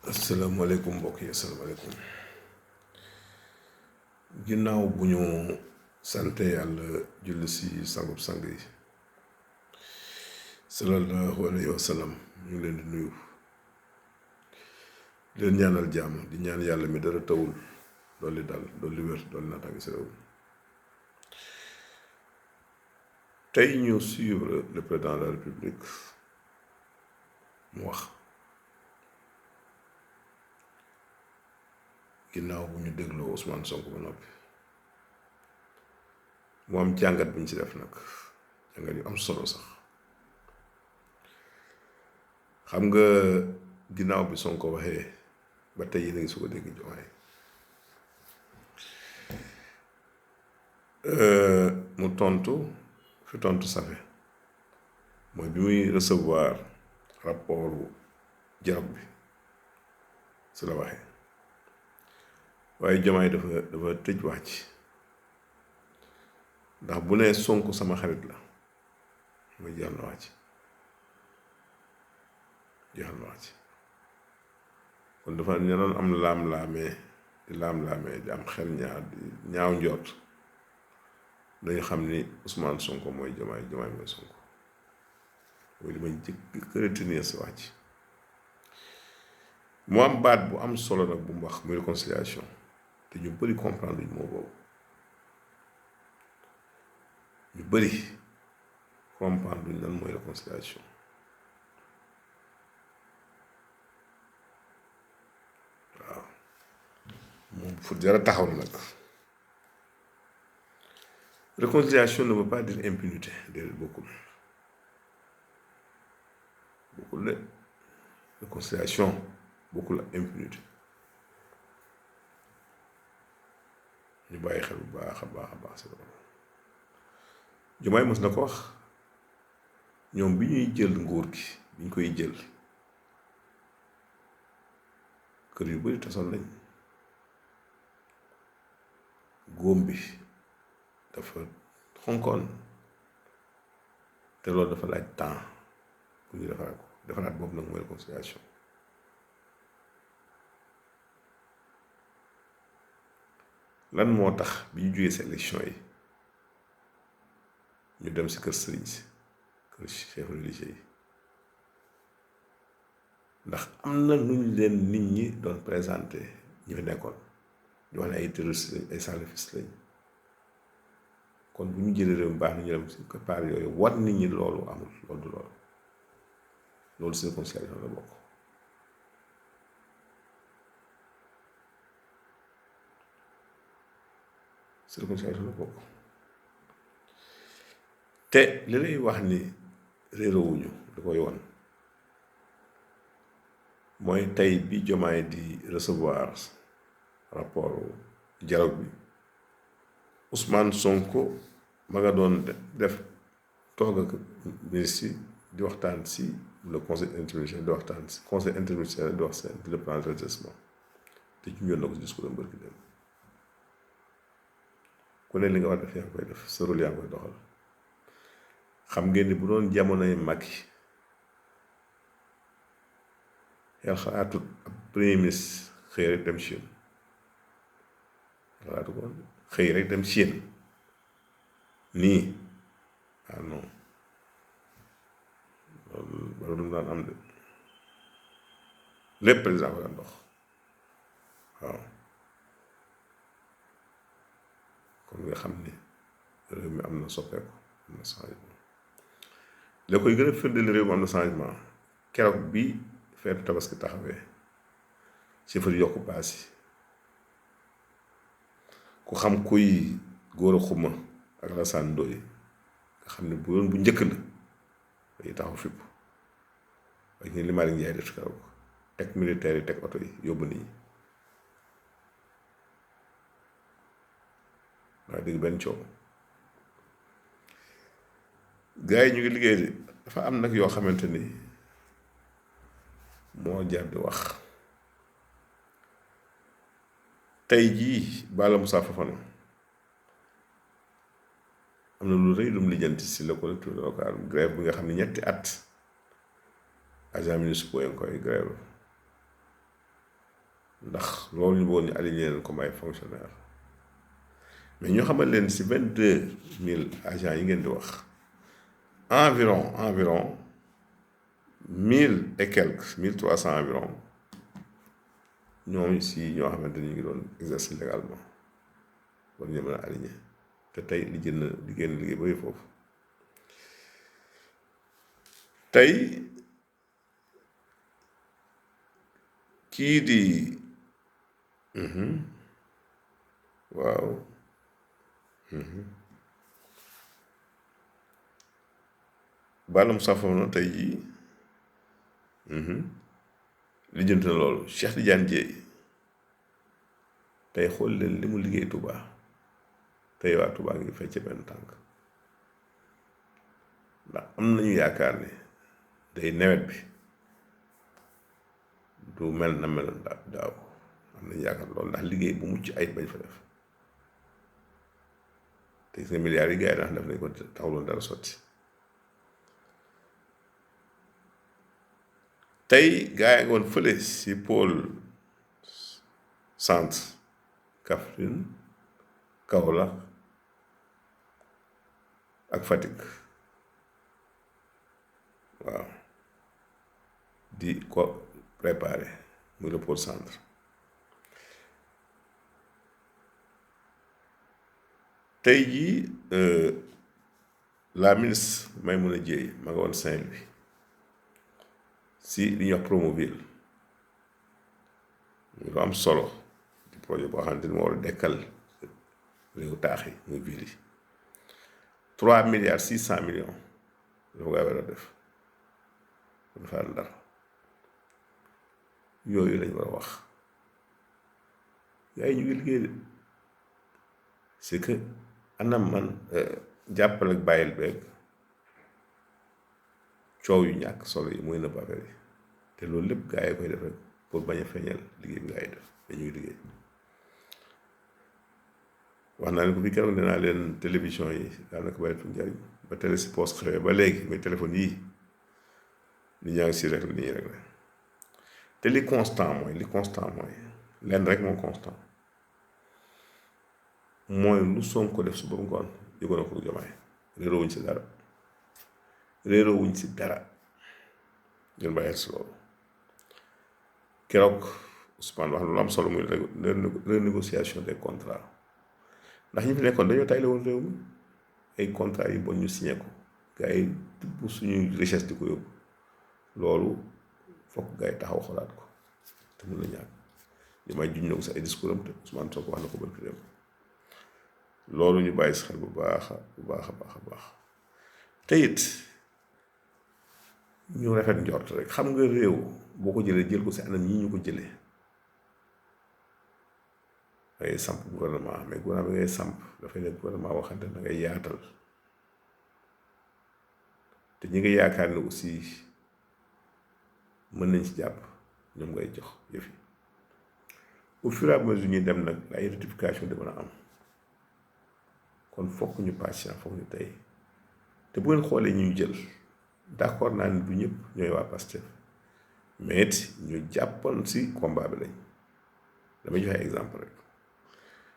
asalaamaaleykum mbokk yi asalaamaaleykum ginnaaw bu ñu sante yàlla julli si sangub sang yi sallallahu alayhi wa sallam ñu ngi leen di nuyu di leen ñaanal jàmm di ñaan yàlla mi dara tawul dolli dal dolli wér dolli naataange si réew mi tey ñu suivre le président de la république mu wax ginnaaw bu ñu dégloo Ousmane Sonko ba noppi mu am jàngat bu ñu ci def nag jàngat yu am solo sax xam nga ginnaaw bi Sonko waxee ba tey yéen a ngi su ko dégg Diomaye mu tontu fi tontu safe mooy bi muy recevoir rapportu dialogue bi su la waxee waaye Diomaye dafa tëj wax ci ndax bu nee Sonko sama xarit la mooy jeexal na wax ci kon dafa ñanoon am laam-laamee di am xel ñaaw njort dañu xam ni Ousmane Sonko mooy Diomaye mooy Sonko mooy li may jëkk retenir si wax ci mu am baat bu am solo nag bu mu wax muy réconciliation te ñu bëri comprendre luñ moo boobu ñu bëri comprendre luñ lan mooy réconciliation waaw moom fu jara taxaw na nag réconciliation ne veut pas dire impunité déedéet bokkul de réconciliation bokkul ak impunité ñu bàyyi xel bu baax a baax si loolu Diomaye mos na ko wax ñoom bi ñuy jël nguur gi bi ñu koy jël kër yu bari tasoon nañ góom bi dafa xonkoon te loolu dafa laaj temps pour ñu defaraat boobu nag mooy réconciliation lan moo tax bi ñu jógee si élection yi ñu dem si kër sëriñ si kër chef religieux yi ndax am na nu ñu leen nit ñi doon présenté ñu fi nekkoon ñu wax ne ay terroristes lañ ay salafistes lañ kon bu ñu jëlee réew mi baax na ñu dem si paar yooyu war nit ñi loolu amul loolu du loolu si réconciliation la bokk si réconciliation la bokk te li lay wax ni réeroowuñu li koy won mooy tey bi Diomaye di recevoir rapport dialogue bi Ousmane Sonko ma nga doon def toog ak ministre di waxtaan si le conseil interministériel di waxtaan si conseil interministériel di wax seen le plan de redressement te ñu ñëw na ko discours am bërki dem ku ne li nga war def yaa ngi koy def sa rôle yaa ngi koy doxal xam ngeen ni bu doon jamonoy Macky yàlla xalaatut ab premier ministre xëy rek dem Chine xalaatu ko xëy rek dem Chine nii non loolu mu daan am de lépp président ko daan dox waaw kon nga xam ni réew mi am na soppeeku am na changement la koy gën a firndeel réew mi am na changement keroog bi feetu tabaski taxawee ci fa yokk paas yi ku xam kuy góor a xuma ak Alassane Ndoye nga xam ne bu yoon bu njëkk la dañuy taxaw fipp ak ñu li Malick Ndiaye def keroog teg militaire yi teg oto yi yóbbu nit ñi waaye dégg benn coow gars yi ñu ngi liggéey de dafa am nag yoo xamante ni moo jar di wax tey jii Bala Moussa Fofana am na lu rëy lu mu lijjanti si la collectivité locale grève bi nga xam ne ñetti at agents municipaux yi nga koy grève ndax loolu ñu bëggoon ñu aligné leen comme ay fonctionnaire mais ñoo xamal leen si 22 000 agents yi ngeen di wax environ 1000 et quelques 1300 environ ñoom si ñoo xamante ni ñu ngi doon exercer légalement war ñu mën a aligné te tey li génn liggéey ba foofu tey kii di waaw Balla Fofana tey jii lijjanti na loolu Cheikh Tidiane Dièye tey xool leen li mu liggéey Touba tey waa Touba ngi fecce benn tànk ndax am nañu yaakaar ne day nawet bi du mel na meloon daaw am nañu yaakaar loolu ndax liggéey bu mucc ayib bañ fa def te gis nga milliards yi gars yi def nañ ko taxuloon dara sotti tey gars yi nga woon fële si pôle centre Kaffrine Kaolack ak Fatick waaw di ko préparer muy le pôle centre tey jii la ministre Maïmouna Dièye ma nga woon Saint-Louis si li ñuy wax Promoville lu am solo di projet boo xamante ni moo war a dekkal réewu taax yi muy ville yi 3,6 milliards dafa koy war a def dafa dara yooyu lañ war a wax yaa yi ñu ngi liggéey de c'est que anam man jàppal ak bàyyil beeg coow yu ñàkk solo yi mooy nëbb affaire yi te loolu lépp gaa yi koy def rek pour bañ a feeñal liggéey bi gaa yi def dañuy liggéey wax naa ne ko fi keroog dinaa leen télévision yi daanaka baritul njariñ ba télé si poste xewee ba léegi muy téléphone yii nit ñaa ngi si rek li ñuy rek te li constant mooy lenn rek moo constant mooy lu Sonko def su ba ngoon yëgoon na ko Diomaye réeroo wuñ si dara ngeen bàyyi si loolu keroog Ousmane wax lu am solo muy renégociation des contrats ndax ñi fi nekkoon dañoo tayle woon réew mi ay contrats yi bon ñu signé ko gars yi tibb suñuy richesse di ko yóbbu loolu fokk gars yi taxaw xoolaat ko te mun na ñàkk Diomaye juñ na ko sax ay discours am te Ousmane Sonko wax na ko barki dem loolu ñu bàyyi si xel bu baax a baax te it ñu rafet njort rek xam nga réew boo ko jëlee jël ko si anam yi ñu ko jëlee ngay samp gouvernement mais gouvernement bi ngay samp dafay nekk gouvernement waxante da ngay yaatal te ñi nga yaakaar ne aussi mën nañ ci jàpp ñoom ngay jox yëf yi au fur et à mesure ñuy dem nag ay rectification di mën a am kon fokk ñu patient fokk ñu tey te bu ngeen xoolee ñu jël d'accord naa ne du ñëpp ñooy waa Pastef mais it ñu jàppoon si combat bi lañ damay joxe exemple rek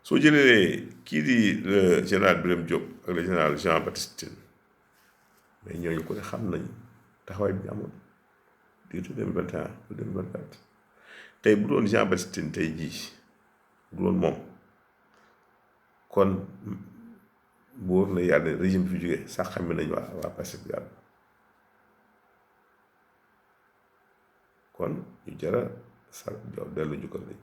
soo jëlee kii di le général Birame Diop ak le général Jean Baptiste Tine mais ñooñu ko ne xam nañ taxawaay bi ñu amoon diggante 2021 ba 2024 tey bu doon Jean Baptiste Tine tey jii bu doon moom kon wóor na yàlla ne régime fi jógee sax xam nañ waa Pastef bi yàlla kon ñu jara sa dellu jukkal lañ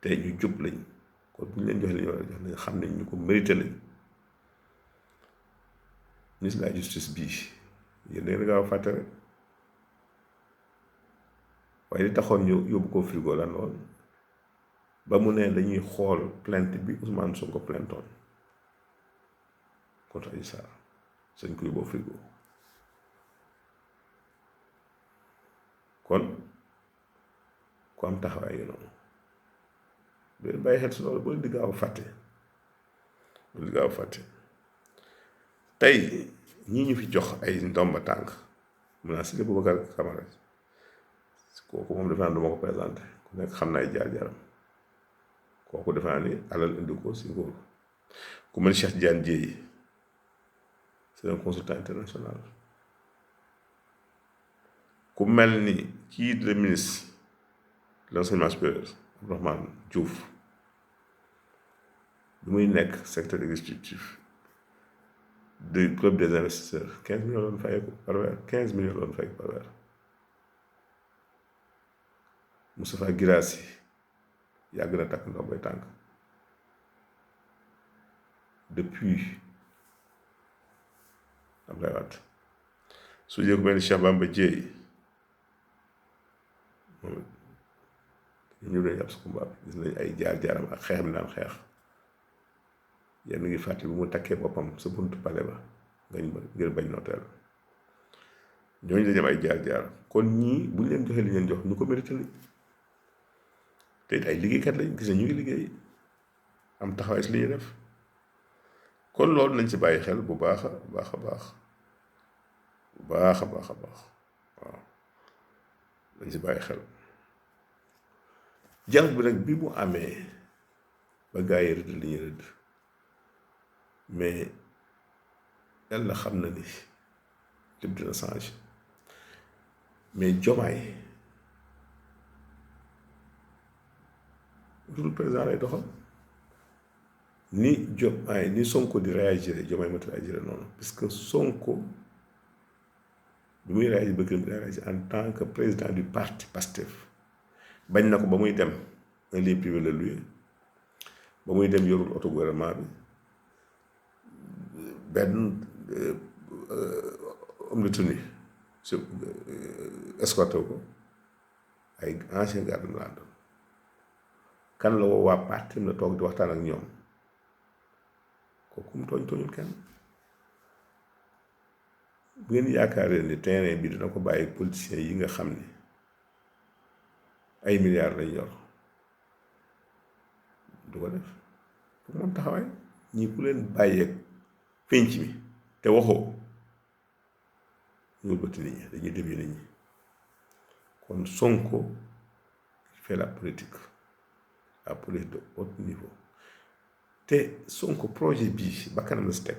te ñu jub lañ kon bu ñu leen joxe li ñu war a jox nañ xam ne ñu ko mérité lañ ministre de la justice bii yéen da ngeen gaaw a fàtte rek waaye li taxoon ñu yóbbu ko frigo lan lool ba mu ne dañuy xool plainte bi Ousmane Sonko plaintoon contre Adji Sarr sañ ko yóbboo frigo kon ku am taxawaay yi noonu bu leen bàyyi xel si loolu bu leen di gaaw a fàtte tey ñii ñu fi jox ay ndomba tànk mun naa si Boubacar Camara kooku moom defe naa du ma ko présenté ku nekk xam naa jaar-jaaram kooku defe naa ni alal indi ko si nguur ku mel Cheikh Tidiane Dièye c'est un consultant international ku mel ni kii le ministre de l'enseignement supérieur Abdourahmane Diouf bi muy nekk secrétaire exécutif du club des investisseurs 15 millions doon fay par weer 15 millions doon fay par weer Moustapha Guirassy yàgg na takk ndox bay tànk depuis Abdoulaye Wade su jëkk benn Cheikh Bamba Dièye moom ñu dañ jàpp si combat bi gis nañ ay jaar-jaaram ak xeexam daan xeex yenn ngi fàttali bu mu takkee boppam sa buntu pale ba ngir bañ nooteel ñooñu dañu am ay jaar-jaar kon ñii bu ñu leen joxee li leen jox ñu ko mérité lañ te ay liggéeykat lañ gis ne ñu ngi liggéey am taxawaay si li ñuy def kon loolu nañ si bàyyi xel bu baax a baax a baax waaw nañ si bàyyi xel dialogue bi nag bi mu amee ba gaa yi rëdd li ñuy rëdd mais yàlla xam na ni lépp dina changé mais Diomaye dul président lay doxal ni Diomaye ni Sonko di réagir Diomaye mënut réagir noonu parce que Sonko bi muy réagir bëgg na réagir en tant que président du parti Pastef bañ na ko ba muy dem un lieu privé la loué ba muy dem yorul auto gouvernement bi benn homme de tenue su escorté ko ay ancien garde la àndal kan la woo waa parti na toog di waxtaan ak ñoom kooku mu tooñul kenn bu ngeen yaakaaree ni terrain bi dina ko bàyyi politiciens yi nga xam ni ay milliards lañ yor du ko def pour moom taxawaay ñii ku leen bàyyeeg pénc mi te waxoo ñu bëtt nit ñi dañuy dévier nit ñi kon Sonko fait la politique de haut niveau te Sonko projet bii ba kanam la si teg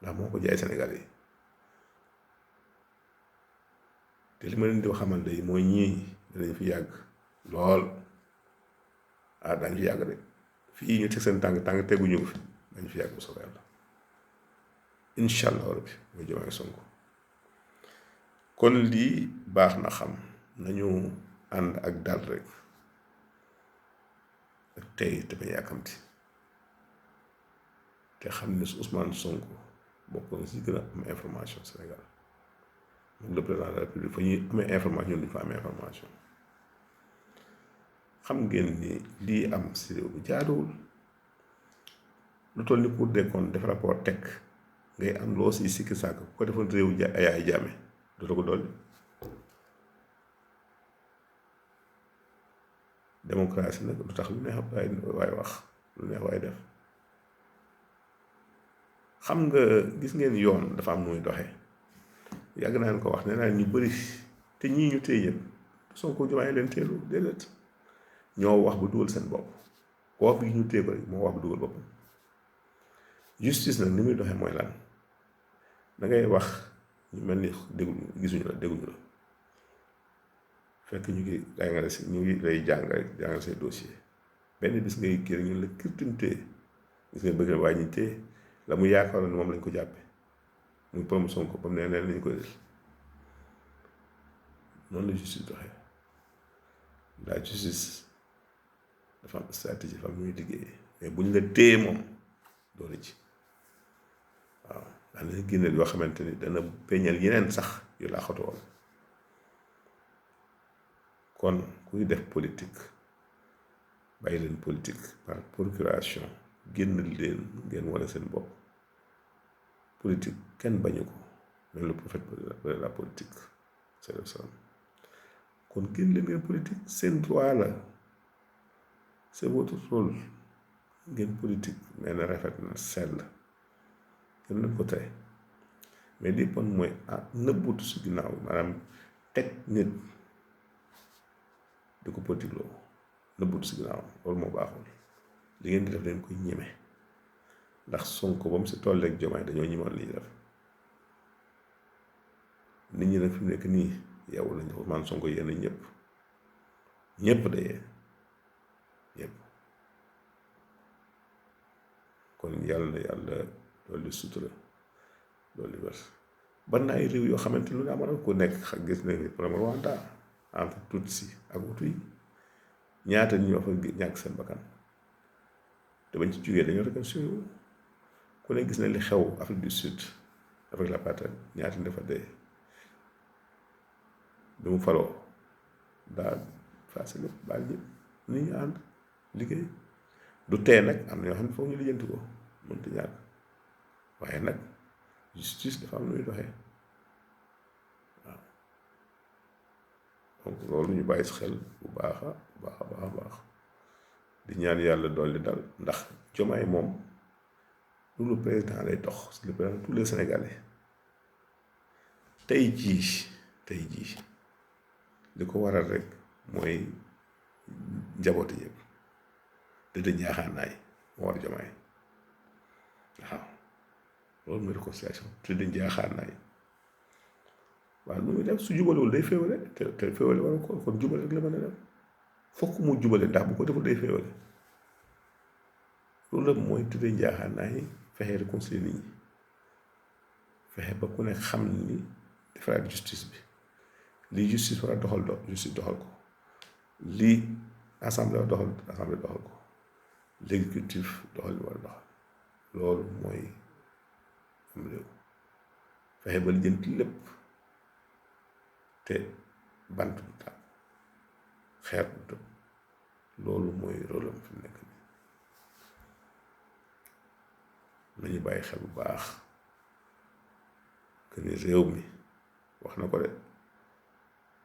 ndax moo ko jaay Sénégal yi te li ma leen di xamal day mooy ñii danañ fi yàgg lool dañ fi yàgg de fii ñu teg seen tànk teguñu ko fi dañ fi yàgg bu soobee Yàlla incha allah rabbi mooy Diomaye Sonko kon lii baax na xam nañu ànd ak dal rek ak tey te bañ yàkkamti te xam ne su Ousmane Sonko bokk na si gën a am information Sénégal moom le président de la République fa ñuy amee information ñun duñ fa amee information xam ngeen ni lii am si réew mi jaaduwul lu toll ni Cour des comptes def rapport teg ngay am loo si sikki sàkk ko defoon réew ay jaame dootoo ko dolli démocratie nag lu tax lu neex waaye wax lu neex waaye def xam nga gis ngeen yoon dafa am nu muy doxee yàgg naa leen ko wax nee naa ñu bëri te ñii ñu téye yëpp Sonko Diomaye leen teelu déedéet ñoo wax bu dugal seen bopp wax bi ñu téye ko rek moo wax bu dugal boppam justice nag ni muy doxee mooy lan da ngay wax ñu mel ni gisuñu la dégguñu la fekk ñu ngi jàngale si ñu ngi lay jàngale say dossier benn bis ngay kii rek ñu la kirtintee gis nga bëgg na waaye ñu téye la mu yaakaaroon ni moom lañ ko jàppe muy promotion ko ba mu ne lañ ko def noonu la justice doxee la justice dafa am stratégie dafa am muy liggéey mais buñ la téye moom doole ci waaw daana génneel yoo xamante ni dana peñal yeneen sax yu laa xatu woon kon kuy def politique bàyyi leen politique par procuration génn leen ngeen wane seen bopp politique kenn bañu ko même le prophète de la politique c'est le seul kon génn leen ngeen politique seen droit la c'est votre rôle ngeen politique nee na rafet na sell kenn leen ko tere mais li bon mooy nëbbutu si ginnaaw maanaam teg nit di ko politique loo nëbbut si ginnaaw loolu moo baaxul li ngeen di def leen koy ñeme ndax Sonko ba mu si tolleeg Diomaye dañoo ñemoon li ñu def nit ñi nag fi mu nekk nii yow lañ Ousmane Sonko yéen ñëpp de yee ñëpp kon yàlla na yàlla loolu sutura loolu wér ban na ay réew yoo xamante lu ne amoon ku nekk gis nañ problème Rwanda entre Tutsi ak Hutu yi ñaata ñoo fa ñàkk seen bakkan te bañ ci jógee dañoo réconcilié ku ne gis na li xew Afrique du Sud avec l'apartheid ñaata dafa dee bi mu faloo daa facile lépp baal ñëpp nit ñu ànd liggéey du tee nag am na ñoo xam ne foog ñu lijjanti ko mënta ñàkk waaye nag justice dafa am lu muy doxee waaw donc loolu ñu bàyyi si xel bu baax a baax di ñaan yàlla dolli dal ndax Diomaye moom lu lu président lay dox c'est le président tous les Sénégalais tey jii li ko waral rek mooy njabooti yëpp te de njaaxaanaay moo war Diomaye waaw loolu mooy réconciliation te de njaaxaanaay waaw lu muy def su jubalewul day féewale te féewale war ko kon jubale rek la mën a def fokk mu jubale ndax bu ko deful day féewale loolu la mooy tëddee njaaxaanaay fexe réconcilier nit ñi fexe ba ku ne xam ni defaraat justice bi lii justice war a doxal justice doxal ko lii assemblée war doxal assemblée doxal ko l'exécutif doxal li war a doxal loolu mooy am réew fexe ba lijjanti lépp te bant bu tàkk xeer bu tëb loolu mooy rôle am fi mu nekk nii nañu bàyyi xel bu baax que ni réew mi wax na ko de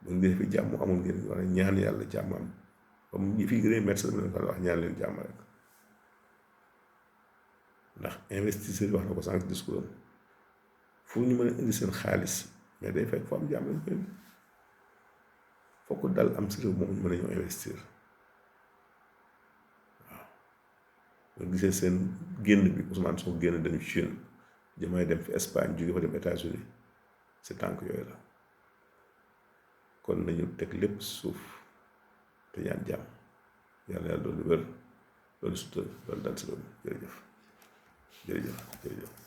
bu ñu fi jàmm amul ngeen war a ñaan yàlla jàmm am comme ñi fi gën a métti mu leen ko wax ñaan leen jàmm rek ndax investisseurs yi wax na ko sànq discours am fu ñu mën a indi seen xaalis mais day fekk fu am jàmm lañ koy indi fokk dal am si réew moom ñu mën a ñëw investir waaw nga gisee seen génn bi Ousmane Sonko génn dem Chine Diomaye dem fi Espagne jóge fa dem États-Unis si tànk yooyu la kon nañu teg lépp suuf te ñaan jàmm yàlla loolu wér loolu sutura loolu dal si loolu jërëjëf